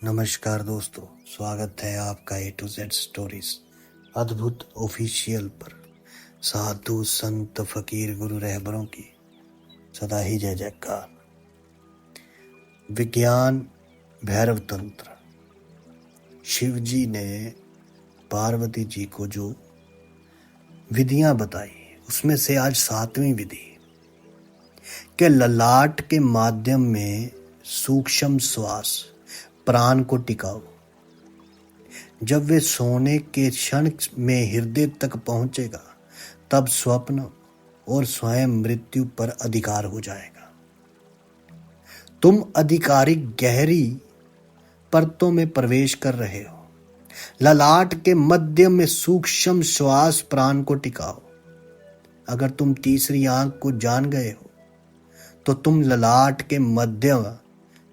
नमस्कार दोस्तों, स्वागत है आपका A to Z स्टोरीज अद्भुत ऑफिशियल पर। साधु संत फकीर गुरु रहबरों की सदा ही जय जयकार। विज्ञान भैरव तंत्र। शिव जी ने पार्वती जी को जो विधियां बताई उसमें से आज 7वीं विधि के ललाट के माध्यम में सूक्ष्म श्वास प्राण को टिकाओ। जब वे सोने के क्षण में हृदय तक पहुंचेगा तब स्वप्न और स्वयं मृत्यु पर अधिकार हो जाएगा। तुम आधिकारिक गहरी परतों में प्रवेश कर रहे हो। ललाट के मध्य में सूक्ष्म श्वास प्राण को टिकाओ। अगर तुम तीसरी आंख को जान गए हो तो तुम ललाट के मध्य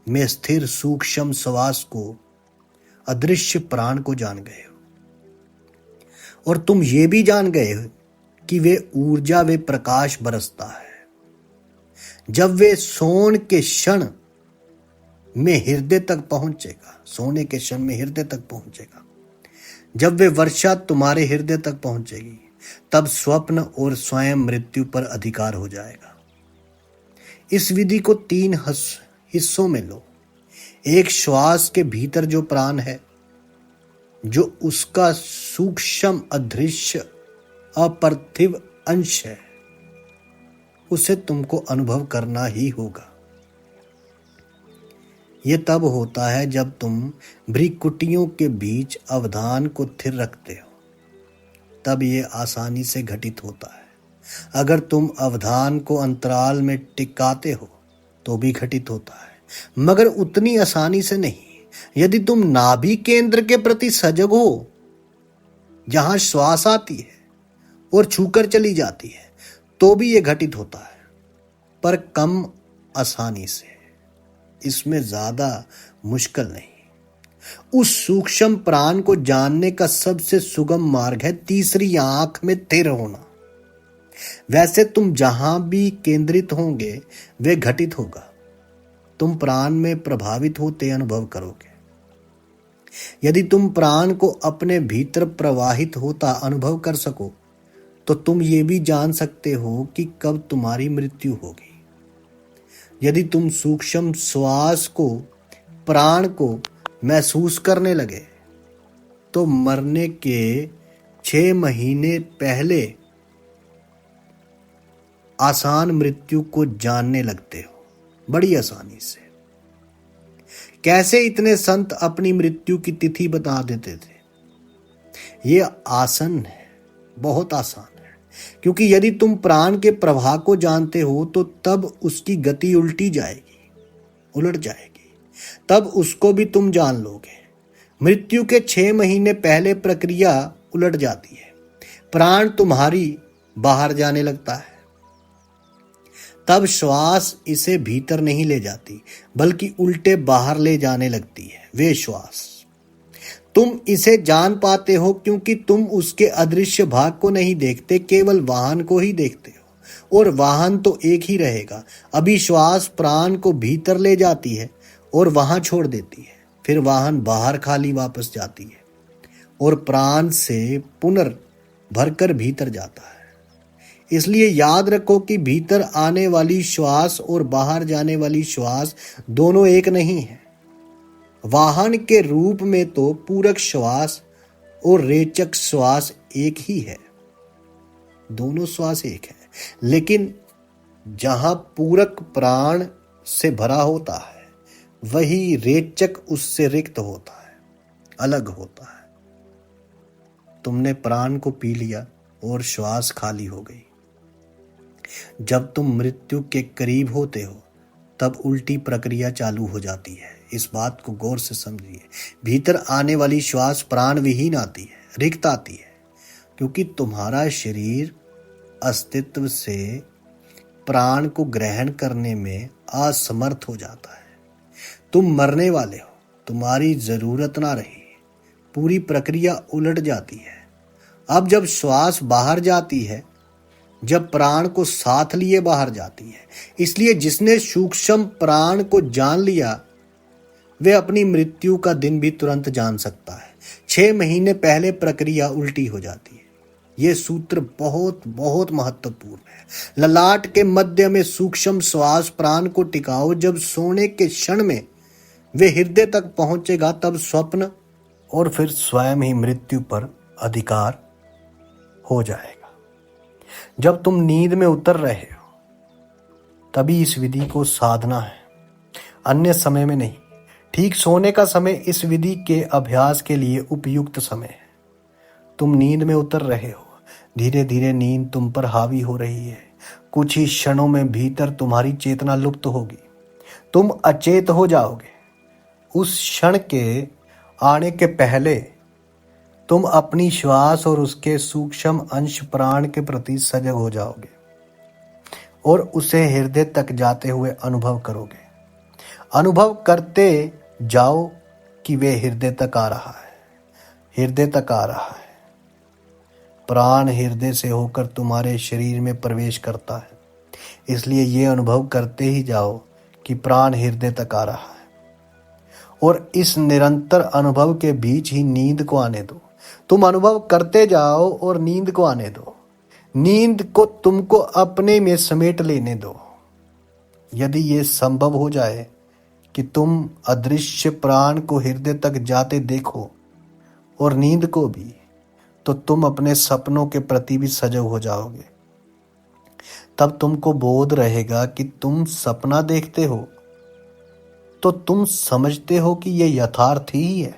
में स्थिर सूक्ष्म श्वास को, अदृश्य प्राण को जान गए हो। और तुम ये भी जान गए हो कि वे ऊर्जा, वे प्रकाश बरसता है। जब वे सोने के क्षण में हृदय तक पहुंचेगा, सोने के क्षण में हृदय तक पहुंचेगा, जब वे वर्षा तुम्हारे हृदय तक पहुंचेगी तब स्वप्न और स्वयं मृत्यु पर अधिकार हो जाएगा। इस विधि को 3 हिस्सों में लो। एक, श्वास के भीतर जो प्राण है, जो उसका सूक्ष्म अदृश्य अपार्थिव अंश है, उसे तुमको अनुभव करना ही होगा। यह तब होता है जब तुम भ्रिकुटियों के बीच अवधान को स्थिर रखते हो, तब यह आसानी से घटित होता है। अगर तुम अवधान को अंतराल में टिकाते हो तो भी घटित होता है, मगर उतनी आसानी से नहीं। यदि तुम नाभि केंद्र के प्रति सजग हो, जहां श्वास आती है और छूकर चली जाती है, तो भी यह घटित होता है, पर कम आसानी से। इसमें ज्यादा मुश्किल नहीं। उस सूक्ष्म प्राण को जानने का सबसे सुगम मार्ग है तीसरी आंख में स्थिर होना। वैसे तुम जहां भी केंद्रित होंगे वे घटित होगा। तुम प्राण में प्रभावित होते अनुभव करोगे। यदि तुम प्राण को अपने भीतर प्रवाहित होता अनुभव कर सको तो तुम ये भी जान सकते हो कि कब तुम्हारी मृत्यु होगी। यदि तुम सूक्ष्म श्वास को, प्राण को महसूस करने लगे तो मरने के 6 महीने पहले आसान मृत्यु को जानने लगते हो, बड़ी आसानी से। कैसे इतने संत अपनी मृत्यु की तिथि बता देते थे? ये आसान है, बहुत आसान है, क्योंकि यदि तुम प्राण के प्रवाह को जानते हो तो तब उसकी गति उलट जाएगी, तब उसको भी तुम जान लोगे। मृत्यु के 6 महीने पहले प्रक्रिया उलट जाती है। प्राण तुम्हारी बाहर जाने लगता है, तब श्वास इसे भीतर नहीं ले जाती बल्कि उल्टे बाहर ले जाने लगती है। वे श्वास तुम इसे जान पाते हो क्योंकि तुम उसके अदृश्य भाग को नहीं देखते, केवल वाहन को ही देखते हो, और वाहन तो एक ही रहेगा। अभी श्वास प्राण को भीतर ले जाती है और वहां छोड़ देती है, फिर वाहन बाहर खाली वापस जाती है और प्राण से पुनर्भरकर भीतर जाता है। इसलिए याद रखो कि भीतर आने वाली श्वास और बाहर जाने वाली श्वास दोनों एक नहीं है। वाहन के रूप में तो पूरक श्वास और रेचक श्वास एक ही है, दोनों श्वास एक है, लेकिन जहां पूरक प्राण से भरा होता है वही रेचक उससे रिक्त होता है, अलग होता है। तुमने प्राण को पी लिया और श्वास खाली हो गई। जब तुम मृत्यु के करीब होते हो तब उल्टी प्रक्रिया चालू हो जाती है। इस बात को गौर से समझिए। भीतर आने वाली श्वास प्राण विहीन आती है, रिक्त आती है, क्योंकि तुम्हारा शरीर अस्तित्व से प्राण को ग्रहण करने में असमर्थ हो जाता है। तुम मरने वाले हो, तुम्हारी जरूरत ना रही, पूरी प्रक्रिया उलट जाती है। अब जब श्वास बाहर जाती है, जब प्राण को साथ लिए बाहर जाती है। इसलिए जिसने सूक्ष्म प्राण को जान लिया वे अपनी मृत्यु का दिन भी तुरंत जान सकता है। 6 महीने पहले प्रक्रिया उल्टी हो जाती है। ये सूत्र बहुत बहुत महत्वपूर्ण है। ललाट के मध्य में सूक्ष्म श्वास प्राण को टिकाओ। जब सोने के क्षण में वे हृदय तक पहुंचेगा, तब स्वप्न और फिर स्वयं ही मृत्यु पर अधिकार हो जाएगा। जब तुम नींद में उतर रहे हो, तभी इस विधि को साधना है, अन्य समय में नहीं। ठीक सोने का समय इस विधि के अभ्यास के लिए उपयुक्त समय है। तुम नींद में उतर रहे हो, धीरे धीरे नींद तुम पर हावी हो रही है। कुछ ही क्षणों में भीतर तुम्हारी चेतना लुप्त होगी, तुम अचेत हो जाओगे। उस क्षण के आने के पहले तुम अपनी श्वास और उसके सूक्ष्म अंश प्राण के प्रति सजग हो जाओगे और उसे हृदय तक जाते हुए अनुभव करोगे। अनुभव करते जाओ कि वे हृदय तक आ रहा है, हृदय तक आ रहा है। प्राण हृदय से होकर तुम्हारे शरीर में प्रवेश करता है, इसलिए ये अनुभव करते ही जाओ कि प्राण हृदय तक आ रहा है। और इस निरंतर अनुभव के बीच ही नींद को आने दो। तुम अनुभव करते जाओ और नींद को आने दो। नींद को तुमको अपने में समेट लेने दो। यदि ये संभव हो जाए कि तुम अदृश्य प्राण को हृदय तक जाते देखो और नींद को भी, तो तुम अपने सपनों के प्रति भी सजग हो जाओगे। तब तुमको बोध रहेगा कि तुम सपना देखते हो तो तुम समझते हो कि यह यथार्थ ही है।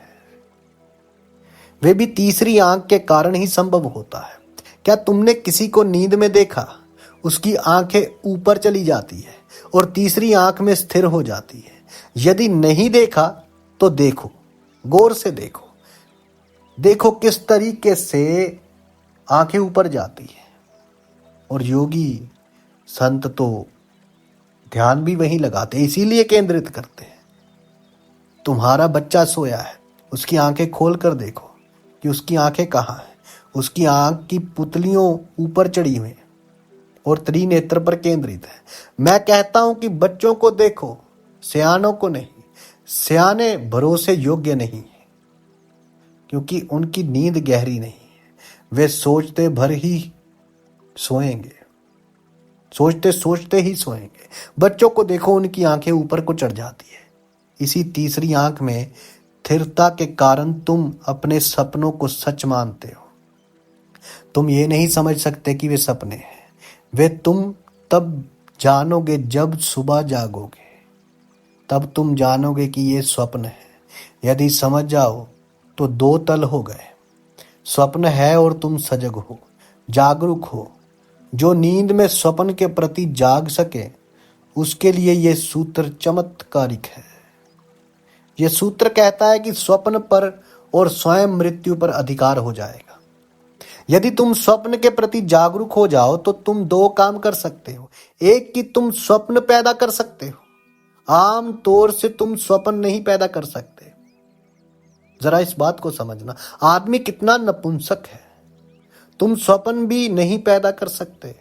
वे भी तीसरी आंख के कारण ही संभव होता है। क्या तुमने किसी को नींद में देखा? उसकी आंखें ऊपर चली जाती है और तीसरी आंख में स्थिर हो जाती है। यदि नहीं देखा तो देखो, गौर से देखो, देखो किस तरीके से आंखें ऊपर जाती है। और योगी संत तो ध्यान भी वहीं लगाते, इसीलिए केंद्रित करते हैं। तुम्हारा बच्चा सोया है, उसकी आंखें खोल कर देखो कि उसकी आंखें कहाँ हैं। उसकी आंख की पुतलियों ऊपर चढ़ी हुई और त्रिनेत्र पर केंद्रित है। मैं कहता हूं कि बच्चों को देखो, सियानों को नहीं। सियाने भरोसे योग्य नहीं है, क्योंकि उनकी नींद गहरी नहीं है। वे सोचते भर ही सोएंगे, सोचते सोचते ही सोएंगे। बच्चों को देखो, उनकी आंखें ऊपर को चढ़ जाती है। इसी तीसरी आंख में स्थिरता के कारण तुम अपने सपनों को सच मानते हो। तुम ये नहीं समझ सकते कि वे सपने हैं। वे तुम तब जानोगे जब सुबह जागोगे, तब तुम जानोगे कि ये स्वप्न है। यदि समझ जाओ तो 2 तल हो गए। स्वप्न है और तुम सजग हो, जागरूक हो। जो नींद में स्वप्न के प्रति जाग सके, उसके लिए यह सूत्र चमत्कारिक है। यह सूत्र कहता है कि स्वप्न पर और स्वयं मृत्यु पर अधिकार हो जाएगा। यदि तुम स्वप्न के प्रति जागरूक हो जाओ तो तुम 2 काम कर सकते हो। एक कि तुम स्वप्न पैदा कर सकते हो। आम तौर से तुम स्वप्न नहीं पैदा कर सकते। जरा इस बात को समझना, आदमी कितना नपुंसक है। तुम स्वप्न भी नहीं पैदा कर सकते।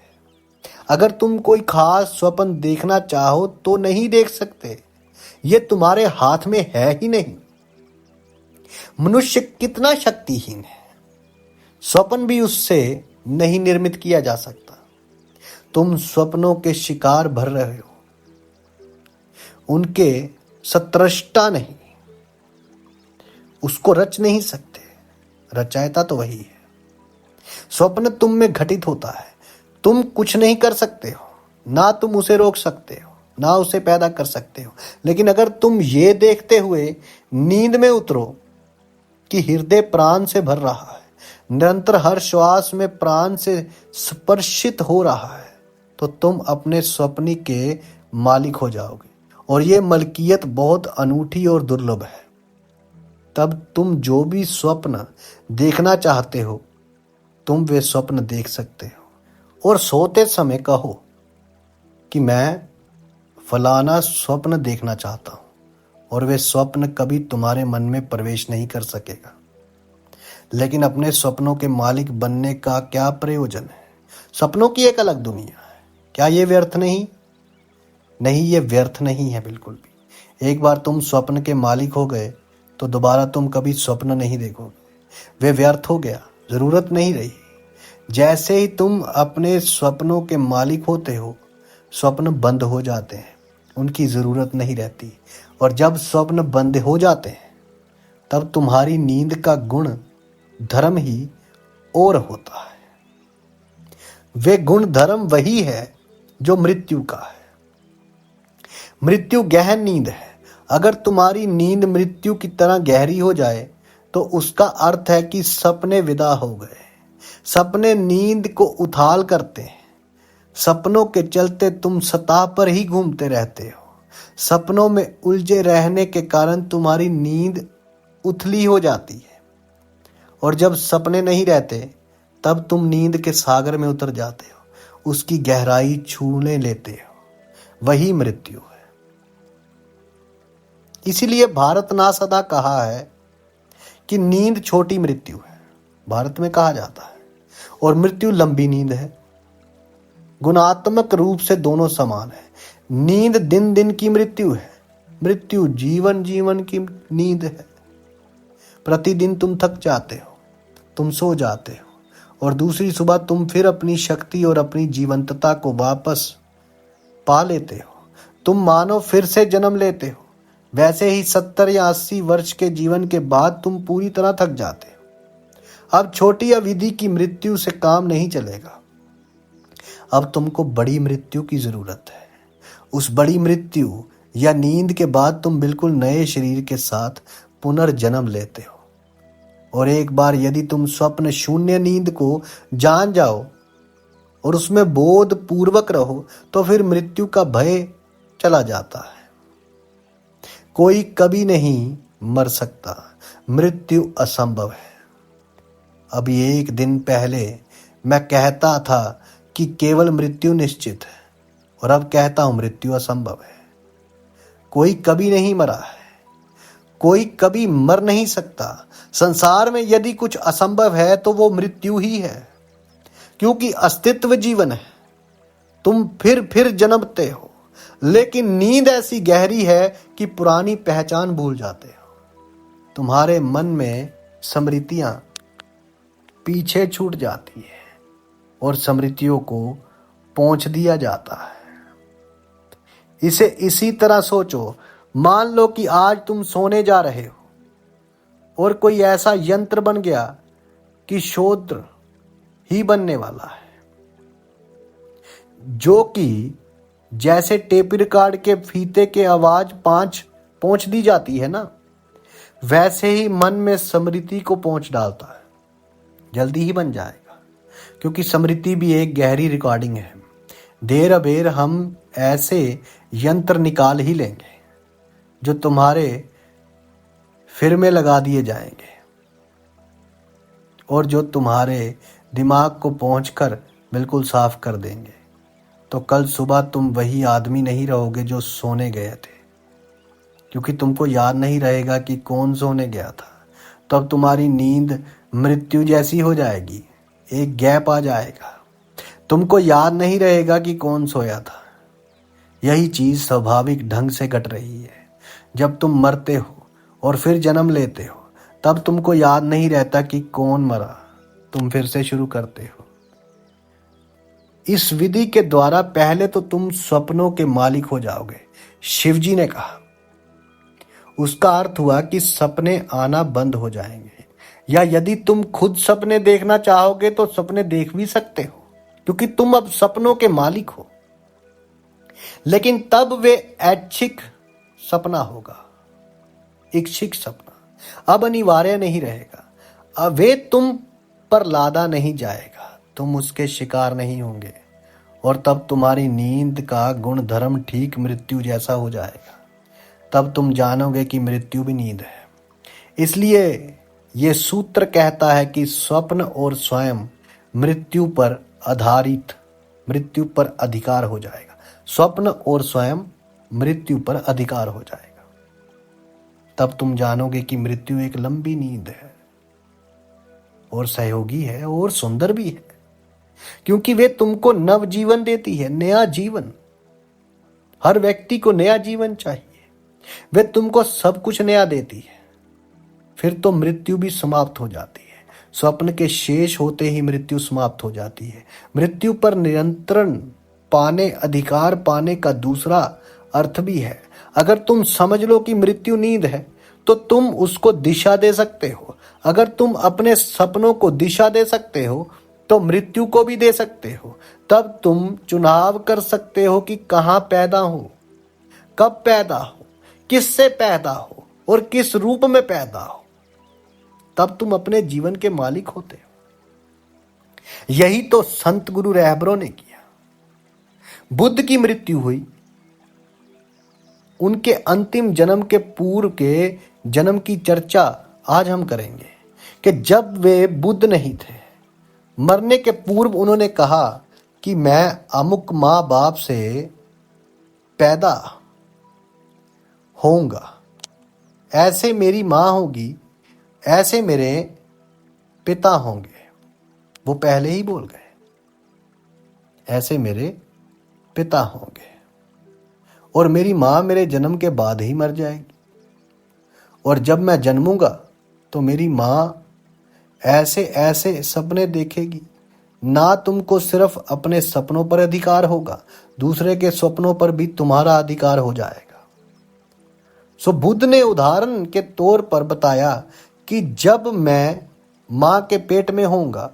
अगर तुम कोई खास स्वप्न देखना चाहो तो नहीं देख सकते। ये तुम्हारे हाथ में है ही नहीं। मनुष्य कितना शक्तिहीन है, स्वप्न भी उससे नहीं निर्मित किया जा सकता। तुम स्वप्नों के शिकार भर रहे हो, उनके सत्रष्टा नहीं। उसको रच नहीं सकते, रचयिता तो वही है। स्वप्न तुम में घटित होता है, तुम कुछ नहीं कर सकते हो। ना तुम उसे रोक सकते हो, ना उसे पैदा कर सकते हो। लेकिन अगर तुम ये देखते हुए नींद में उतरो कि हृदय प्राण से भर रहा है, निरंतर हर श्वास में प्राण से स्पर्शित हो रहा है, तो तुम अपने स्वप्न के मालिक हो जाओगे। और ये मलकियत बहुत अनूठी और दुर्लभ है। तब तुम जो भी स्वप्न देखना चाहते हो, तुम वे स्वप्न देख सकते हो। और सोते समय कहो कि मैं फलाना स्वप्न देखना चाहता हूं, और वे स्वप्न कभी तुम्हारे मन में प्रवेश नहीं कर सकेगा। लेकिन अपने स्वप्नों के मालिक बनने का क्या प्रयोजन है? सपनों की एक अलग दुनिया है। क्या ये व्यर्थ नहीं? नहीं, ये व्यर्थ नहीं है बिल्कुल भी। एक बार तुम स्वप्न के मालिक हो गए तो दोबारा तुम कभी स्वप्न नहीं देखोगे। वे व्यर्थ हो गया, जरूरत नहीं रही। जैसे ही तुम अपने स्वप्नों के मालिक होते हो, स्वप्न बंद हो जाते हैं, उनकी जरूरत नहीं रहती। और जब स्वप्न बंद हो जाते हैं तब तुम्हारी नींद का गुण धर्म ही और होता है। वे गुण धर्म वही है जो मृत्यु का है। मृत्यु गहन नींद है। अगर तुम्हारी नींद मृत्यु की तरह गहरी हो जाए तो उसका अर्थ है कि सपने विदा हो गए। सपने नींद को उथाल करते हैं। सपनों के चलते तुम सतह पर ही घूमते रहते हो। सपनों में उलझे रहने के कारण तुम्हारी नींद उथली हो जाती है, और जब सपने नहीं रहते तब तुम नींद के सागर में उतर जाते हो, उसकी गहराई छूने लेते हो। वही मृत्यु है। इसीलिए भारत ना सदा कहा है कि नींद छोटी मृत्यु है, भारत में कहा जाता है, और मृत्यु लंबी नींद है। गुणात्मक रूप से दोनों समान है। नींद दिन दिन की मृत्यु है, मृत्यु जीवन जीवन की नींद है। प्रतिदिन तुम थक जाते हो, तुम सो जाते हो, और दूसरी सुबह तुम फिर अपनी शक्ति और अपनी जीवंतता को वापस पा लेते हो। तुम मानो फिर से जन्म लेते हो। वैसे ही 70 या 80 वर्ष के जीवन के बाद तुम पूरी तरह थक जाते हो। अब छोटी अवधि की मृत्यु से काम नहीं चलेगा। अब तुमको बड़ी मृत्यु की जरूरत है। उस बड़ी मृत्यु या नींद के बाद तुम बिल्कुल नए शरीर के साथ पुनर्जन्म लेते हो। और एक बार यदि तुम स्वप्न शून्य नींद को जान जाओ और उसमें बोध पूर्वक रहो तो फिर मृत्यु का भय चला जाता है। कोई कभी नहीं मर सकता, मृत्यु असंभव है। अभी एक दिन पहले मैं कहता था कि केवल मृत्यु निश्चित है, और अब कहता हूं मृत्यु असंभव है। कोई कभी नहीं मरा है, कोई कभी मर नहीं सकता। संसार में यदि कुछ असंभव है तो वो मृत्यु ही है, क्योंकि अस्तित्व जीवन है। तुम फिर जन्मते हो, लेकिन नींद ऐसी गहरी है कि पुरानी पहचान भूल जाते हो। तुम्हारे मन में स्मृतियां पीछे छूट जाती है और स्मृतियों को पोंछ दिया जाता है। इसे इसी तरह सोचो, मान लो कि आज तुम सोने जा रहे हो और कोई ऐसा यंत्र बन गया कि शोध ही बनने वाला है, जो कि जैसे टेप रिकॉर्ड के फीते के आवाज पहुंच दी जाती है ना, वैसे ही मन में स्मृति को पहुंच डालता है। जल्दी ही बन जाएगा, क्योंकि स्मृति भी एक गहरी रिकॉर्डिंग है। देर अबेर हम ऐसे यंत्र निकाल ही लेंगे जो तुम्हारे फिर में लगा दिए जाएंगे और जो तुम्हारे दिमाग को पहुंचकर बिल्कुल साफ कर देंगे। तो कल सुबह तुम वही आदमी नहीं रहोगे जो सोने गए थे, क्योंकि तुमको याद नहीं रहेगा कि कौन सोने गया था। तब तुम्हारी नींद मृत्यु जैसी हो जाएगी, एक गैप आ जाएगा। तुमको याद नहीं रहेगा कि कौन सोया था। यही चीज स्वाभाविक ढंग से घट रही है। जब तुम मरते हो और फिर जन्म लेते हो, तब तुमको याद नहीं रहता कि कौन मरा। तुम फिर से शुरू करते हो। इस विधि के द्वारा पहले तो तुम स्वप्नों के मालिक हो जाओगे, शिवजी ने कहा। उसका अर्थ हुआ कि सपने आना बंद हो जाएंगे, या यदि तुम खुद सपने देखना चाहोगे तो सपने देख भी सकते हो, क्योंकि तुम अब सपनों के मालिक हो। लेकिन तब वे ऐच्छिक सपना होगा, इच्छिक सपना अब अनिवार्य नहीं रहेगा। अब वे तुम पर लादा नहीं जाएगा, तुम उसके शिकार नहीं होंगे, और तब तुम्हारी नींद का गुण धर्म ठीक मृत्यु जैसा हो जाएगा। तब तुम जानोगे कि मृत्यु भी नींद है। इसलिए ये सूत्र कहता है कि स्वप्न और स्वयं मृत्यु पर आधारित, मृत्यु पर अधिकार हो जाएगा। स्वप्न और स्वयं मृत्यु पर अधिकार हो जाएगा। तब तुम जानोगे कि मृत्यु एक लंबी नींद है, और सहयोगी है, और सुंदर भी है, क्योंकि वे तुमको नव जीवन देती है, नया जीवन। हर व्यक्ति को नया जीवन चाहिए। वे तुमको सब कुछ नया देती है। फिर तो मृत्यु भी समाप्त हो जाती है। स्वप्न के शेष होते ही मृत्यु समाप्त हो जाती है। मृत्यु पर नियंत्रण पाने, अधिकार पाने का दूसरा अर्थ भी है। अगर तुम समझ लो कि मृत्यु नींद है तो तुम उसको दिशा दे सकते हो। अगर तुम अपने सपनों को दिशा दे सकते हो तो मृत्यु को भी दे सकते हो। तब तुम चुनाव कर सकते हो कि कहां पैदा हो, कब पैदा हो, किससे पैदा हो और किस रूप में पैदा हो। तब तुम अपने जीवन के मालिक होते हो। यही तो संत गुरु रहबरों ने किया। बुद्ध की मृत्यु हुई, उनके अंतिम जन्म के पूर्व के जन्म की चर्चा आज हम करेंगे कि जब वे बुद्ध नहीं थे, मरने के पूर्व उन्होंने कहा कि मैं अमुक माँ बाप से पैदा होऊंगा, ऐसे मेरी माँ होगी, ऐसे मेरे पिता होंगे। वो पहले ही बोल गए, ऐसे मेरे पिता होंगे और मेरी माँ मेरे जन्म के बाद ही मर जाएगी। और जब मैं जन्मूंगा तो मेरी माँ ऐसे ऐसे सपने देखेगी। ना तुमको सिर्फ अपने सपनों पर अधिकार होगा, दूसरे के सपनों पर भी तुम्हारा अधिकार हो जाएगा। सो बुद्ध ने उदाहरण के तौर पर बताया कि जब मैं माँ के पेट में होऊंगा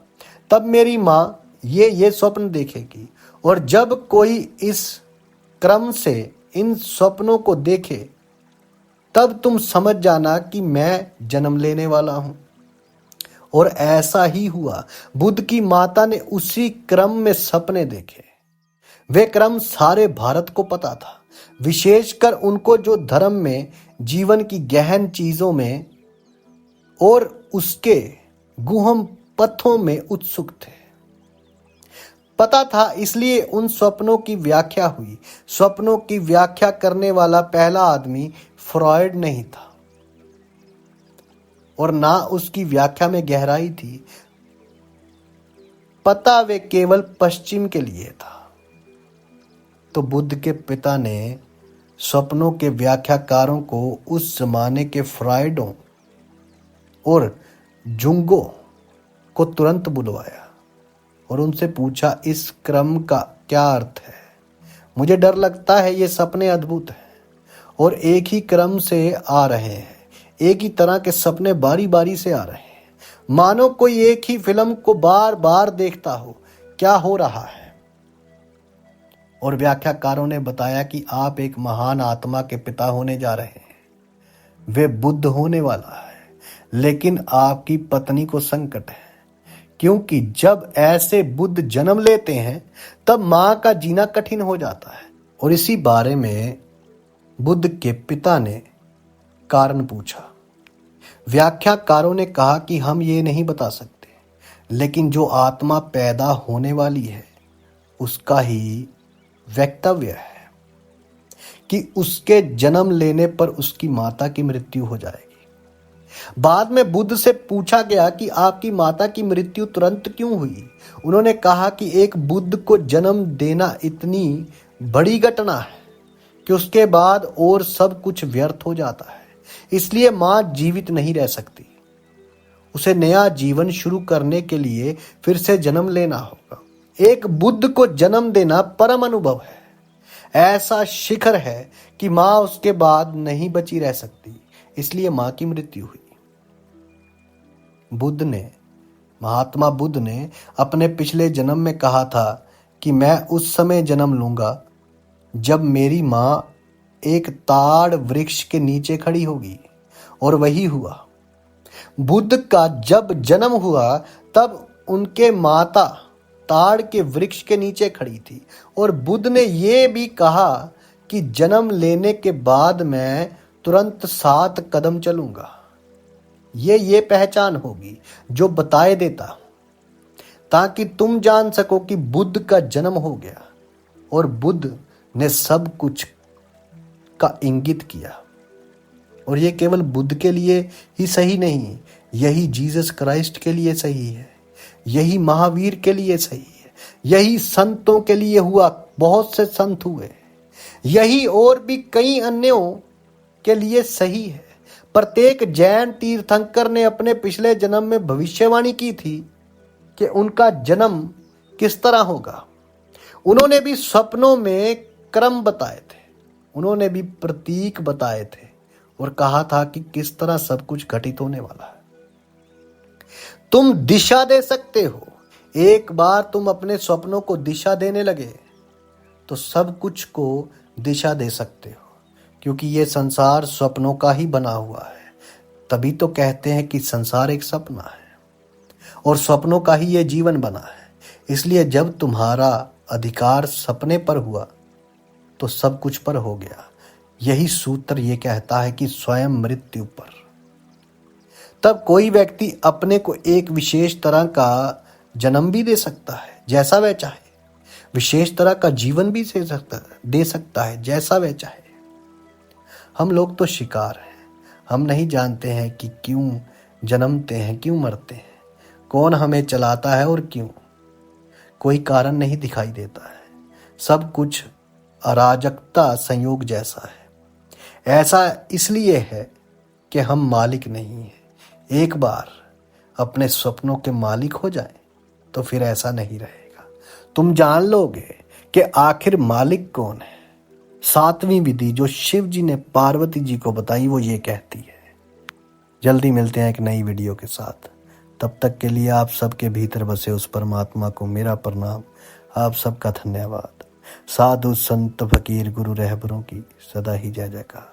तब मेरी माँ ये स्वप्न देखेगी। और जब कोई इस क्रम से इन स्वप्नों को देखे तब तुम समझ जाना कि मैं जन्म लेने वाला हूं। और ऐसा ही हुआ। बुद्ध की माता ने उसी क्रम में सपने देखे। वे क्रम सारे भारत को पता था, विशेषकर उनको जो धर्म में, जीवन की गहन चीजों में और उसके गुहम पथों में उत्सुक थे। पता था, इसलिए उन स्वप्नों की व्याख्या हुई। स्वप्नों की व्याख्या करने वाला पहला आदमी फ्रॉयड नहीं था और ना उसकी व्याख्या में गहराई थी। पता वे केवल पश्चिम के लिए था। तो बुद्ध के पिता ने स्वप्नों के व्याख्याकारों को उस जमाने के फ्रॉयडों और जुंगों को तुरंत बुलवाया और उनसे पूछा, इस क्रम का क्या अर्थ है? मुझे डर लगता है ये सपने अद्भुत हैं और एक ही क्रम से आ रहे हैं। एक ही तरह के सपने बारी बारी से आ रहे हैं, मानो कोई एक ही फिल्म को बार बार देखता हो। क्या हो रहा है? और व्याख्याकारों ने बताया कि आप एक महान आत्मा के पिता होने जा रहे हैं। वे बुद्ध होने वाला है, लेकिन आपकी पत्नी को संकट है, क्योंकि जब ऐसे बुद्ध जन्म लेते हैं तब मां का जीना कठिन हो जाता है। और इसी बारे में बुद्ध के पिता ने कारण पूछा। व्याख्याकारों ने कहा कि हम ये नहीं बता सकते, लेकिन जो आत्मा पैदा होने वाली है उसका ही वक्तव्य है कि उसके जन्म लेने पर उसकी माता की मृत्यु हो जाएगी। बाद में बुद्ध से पूछा गया कि आपकी माता की मृत्यु तुरंत क्यों हुई। उन्होंने कहा कि एक बुद्ध को जन्म देना इतनी बड़ी घटना है कि उसके बाद और सब कुछ व्यर्थ हो जाता है, इसलिए मां जीवित नहीं रह सकती। उसे नया जीवन शुरू करने के लिए फिर से जन्म लेना होगा। एक बुद्ध को जन्म देना परम अनुभव है। ऐसा शिखर है कि मां उसके बाद नहीं बची रह सकती, इसलिए मां की मृत्यु हुई। महात्मा बुद्ध ने अपने पिछले जन्म में कहा था कि मैं उस समय जन्म लूंगा जब मेरी मां एक ताड़ वृक्ष के नीचे खड़ी होगी, और वही हुआ। बुद्ध का जब जन्म हुआ तब उनके माता ताड़ के वृक्ष के नीचे खड़ी थी, और बुद्ध ने यह भी कहा कि जन्म लेने के बाद मैं तुरंत 7 कदम चलूंगा। ये पहचान होगी जो बताए देता हूं, ताकि तुम जान सको कि बुद्ध का जन्म हो गया। और बुद्ध ने सब कुछ का इंगित किया। और ये केवल बुद्ध के लिए ही सही नहीं, यही जीसस क्राइस्ट के लिए सही है, यही महावीर के लिए सही है, यही संतों के लिए हुआ। बहुत से संत हुए, यही और भी कई अन्यों के लिए सही है। प्रत्येक जैन तीर्थंकर ने अपने पिछले जन्म में भविष्यवाणी की थी कि उनका जन्म किस तरह होगा। उन्होंने भी स्वप्नों में क्रम बताए थे, उन्होंने भी प्रतीक बताए थे और कहा था कि किस तरह सब कुछ घटित होने वाला है। तुम दिशा दे सकते हो। एक बार तुम अपने स्वप्नों को दिशा देने लगे तो सब कुछ को दिशा दे सकते हो, क्योंकि ये संसार स्वप्नों का ही बना हुआ है। तभी तो कहते हैं कि संसार एक सपना है और स्वप्नों का ही ये जीवन बना है। इसलिए जब तुम्हारा अधिकार सपने पर हुआ तो सब कुछ पर हो गया। यही सूत्र ये कहता है कि स्वयं मृत्यु पर। तब कोई व्यक्ति अपने को एक विशेष तरह का जन्म भी दे सकता है जैसा वह चाहे, विशेष तरह का जीवन भी दे सकता है जैसा वह चाहे। हम लोग तो शिकार हैं, हम नहीं जानते हैं कि क्यों जन्मते हैं, क्यों मरते हैं, कौन हमें चलाता है और क्यों। कोई कारण नहीं दिखाई देता है। सब कुछ अराजकता संयोग जैसा है। ऐसा इसलिए है कि हम मालिक नहीं हैं। एक बार अपने स्वप्नों के मालिक हो जाएं तो फिर ऐसा नहीं रहेगा। तुम जान लोगे कि आखिर मालिक कौन है। 7वीं विधि जो शिव जी ने पार्वती जी को बताई वो ये कहती है। जल्दी मिलते हैं एक नई वीडियो के साथ। तब तक के लिए आप सबके भीतर बसे उस परमात्मा को मेरा प्रणाम। आप सबका धन्यवाद। साधु संत फकीर गुरु रहबरों की सदा ही जय जयकार।